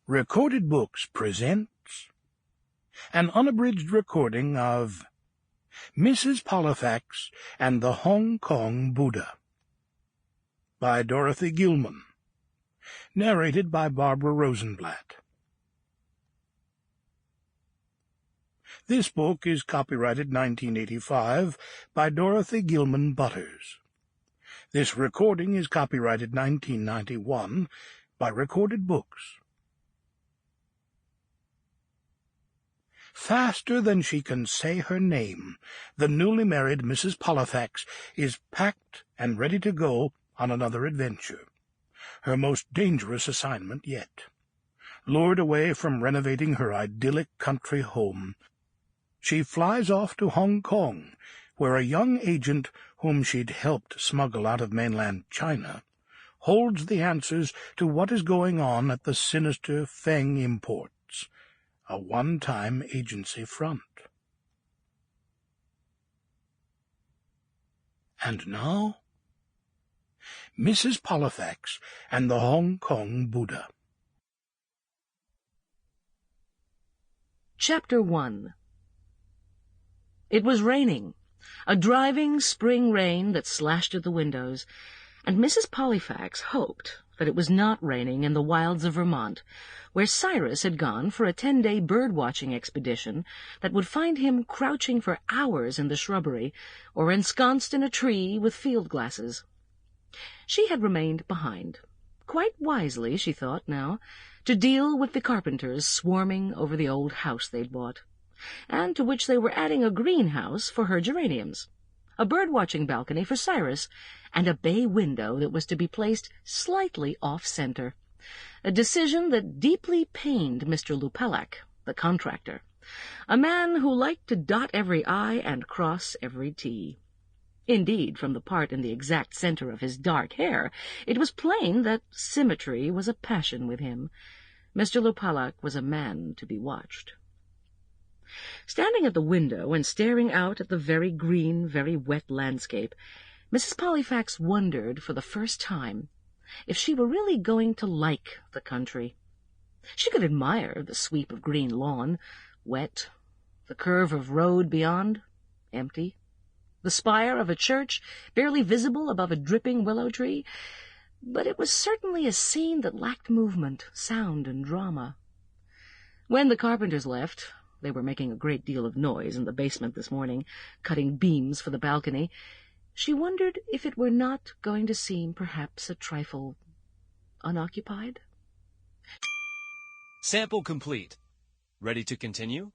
Recorded Books presents an unabridged recording of Mrs. Pollifax and the Hong Kong Buddha by Dorothy Gilman, narrated by Barbara Rosenblat. This book is copyrighted 1985 by Dorothy Gilman Butters. This recording is copyrighted 1991 by Recorded Books. Faster than she can say her name, the newly married Mrs. Pollifax is packed and ready to go on another adventure, her most dangerous assignment yet. Lured away from renovating her idyllic country home, she flies off to Hong Kong, where a young agent whom she'd helped smuggle out of mainland China holds the answers to what is going on at the sinister Feng Imports, a one-time agency front. And now, Mrs. Pollifax and the Hong Kong Buddha. Chapter 1. It was raining, a driving spring rain that slashed at the windows, and Mrs. Pollifax hoped that it was not raining in the wilds of Vermont, where Cyrus had gone for a 10-day bird-watching expedition that would find him crouching for hours in the shrubbery or ensconced in a tree with field glasses. She had remained behind, quite wisely, she thought now, to deal with the carpenters swarming over the old house they'd bought, and to which they were adding a greenhouse for her geraniums, a bird-watching balcony for Cyrus, and a bay window that was to be placed slightly off-center, a decision that deeply pained Mr. Lupellak, the contractor, a man who liked to dot every I and cross every T. Indeed, from the part in the exact center of his dark hair, it was plain that symmetry was a passion with him. Mr. Lupellak was a man to be watched. Standing at the window and staring out at the very green, very wet landscape, Mrs. Pollifax wondered for the first time if she were really going to like the country. She could admire the sweep of green lawn, wet, the curve of road beyond, empty, the spire of a church barely visible above a dripping willow tree, but it was certainly a scene that lacked movement, sound, and drama. When the carpenters left, they were making a great deal of noise in the basement this morning, cutting beams for the balcony, she wondered if it were not going to seem perhaps a trifle unoccupied. Sample complete. Ready to continue?